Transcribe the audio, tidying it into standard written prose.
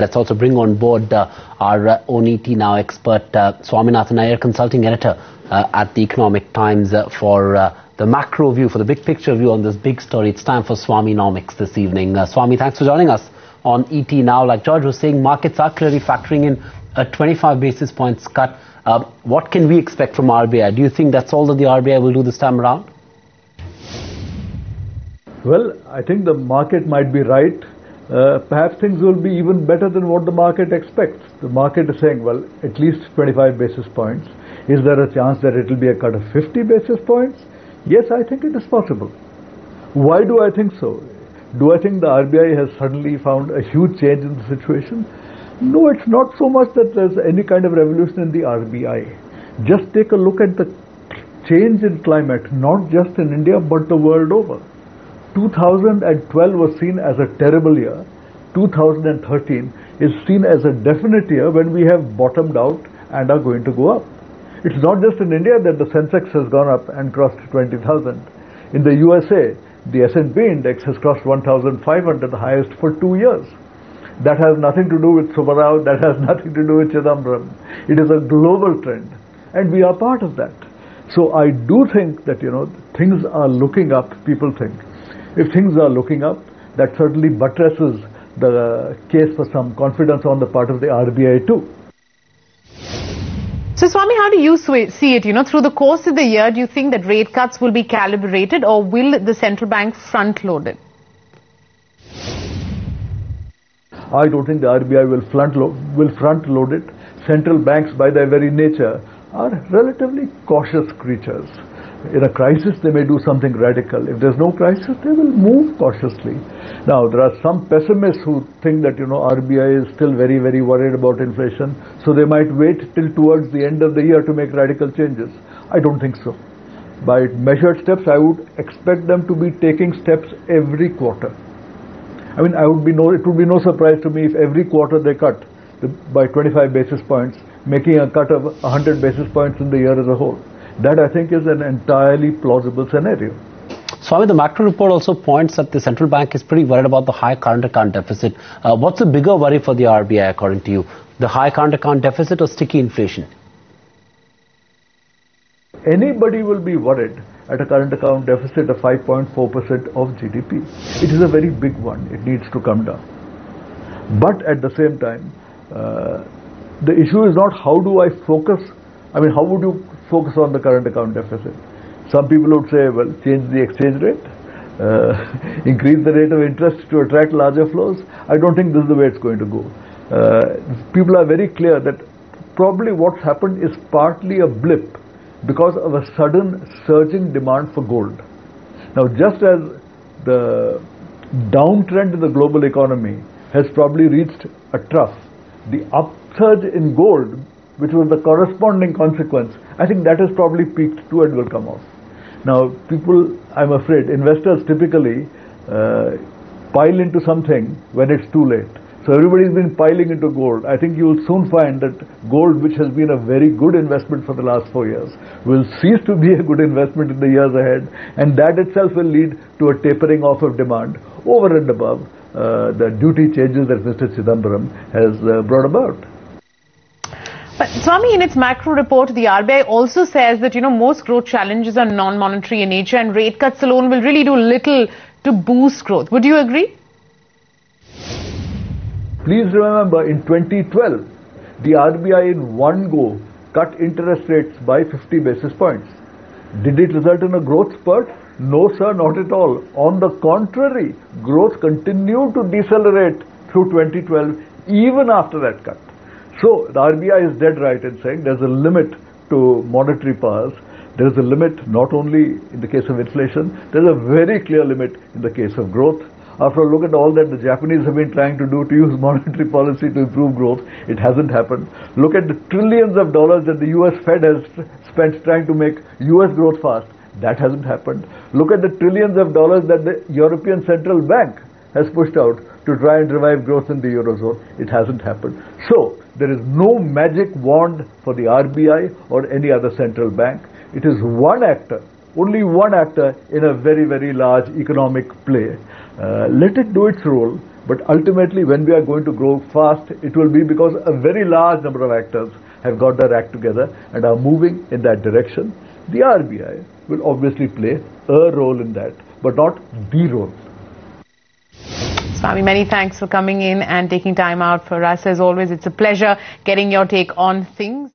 Let's also bring on board our own ET Now expert, Swaminathan Aiyar, consulting editor at the Economic Times for the macro view, for the big picture view on this big story. It's time for Swanominomics this evening. Swami, thanks for joining us on ET Now. Like George was saying, markets are clearly factoring in a 25 basis points cut. What can we expect from RBI? Do you think that's all that the RBI will do this time around? Well, I think the market might be right. Perhaps things will be even better than what the market expects. The market is saying, well, at least 25 basis points. Is there a chance that it will be a cut of 50 basis points? Yes, I think it is possible. Why do I think so? Do I think the RBI has suddenly found a huge change in the situation? No, it's not so much that there's any kind of revolution in the RBI. Just take a look at the change in climate, not just in India, but the world over. 2012 was seen as a terrible year. 2013 is seen as a definite year when we have bottomed out and are going to go up. It's not just in India that the Sensex has gone up and crossed 20,000. In the USA, the S&P index has crossed 1,500, the highest for 2 years. That has nothing to do with Subbarao, that has nothing to do with Chidambaram. It is a global trend, and we are part of that. So I do think that, things are looking up, people think. If things are looking up, that certainly buttresses the case for some confidence on the part of the RBI too. So Swami, how do you see it? Through the course of the year, do you think that rate cuts will be calibrated, or will the central bank front load it? I don't think the RBI will front load it. Central banks, by their very nature, are relatively cautious creatures. In a crisis, they may do something radical. If there's no crisis, they will move cautiously. Now, there are some pessimists who think that, RBI is still very, very worried about inflation, so they might wait till towards the end of the year to make radical changes. I don't think so. By measured steps, I would expect them to be taking steps every quarter. I mean, it would be no surprise to me if every quarter they cut by 25 basis points, making a cut of 100 basis points in the year as a whole. That, I think, is an entirely plausible scenario. Swami, the macro report also points that the central bank is pretty worried about the high current account deficit. What's a bigger worry for the RBI, according to you? The high current account deficit or sticky inflation? Anybody will be worried at a current account deficit of 5.4% of GDP. It is a very big one. It needs to come down. But at the same time, the issue is not how do I focus. I mean, how would you focus on the current account deficit? Some people would say, well, change the exchange rate, increase the rate of interest to attract larger flows. I don't think this is the way it's going to go. People are very clear that probably what's happened is partly a blip because of a sudden surging demand for gold. Now, just as the downtrend in the global economy has probably reached a trough, the upsurge in gold, which was the corresponding consequence, I think that has probably peaked too and will come off. Now, people, I'm afraid, investors typically pile into something when it's too late. So everybody's been piling into gold. I think you'll soon find that gold, which has been a very good investment for the last 4 years, will cease to be a good investment in the years ahead, and that itself will lead to a tapering off of demand over and above the duty changes that Mr. Chidambaram has brought about. But Swami, in its macro report, the RBI also says that, most growth challenges are non-monetary in nature and rate cuts alone will really do little to boost growth. Would you agree? Please remember, in 2012, the RBI in one go cut interest rates by 50 basis points. Did it result in a growth spurt? No, sir, not at all. On the contrary, growth continued to decelerate through 2012, even after that cut. So, the RBI is dead right in saying there's a limit to monetary powers. There is a limit not only in the case of inflation, there's a very clear limit in the case of growth. After a look at all that the Japanese have been trying to do to use monetary policy to improve growth, it hasn't happened. Look at the trillions of dollars that the US Fed has spent trying to make US growth fast. That hasn't happened. Look at the trillions of dollars that the European Central Bank has pushed out to try and revive growth in the Eurozone. It hasn't happened. So, there is no magic wand for the RBI or any other central bank. It is one actor, only one actor in a very, very large economic play. Let it do its role. But ultimately, when we are going to grow fast, it will be because a very large number of actors have got their act together and are moving in that direction. The RBI will obviously play a role in that, but not the role. Swami, many thanks for coming in and taking time out for us. As always, it's a pleasure getting your take on things.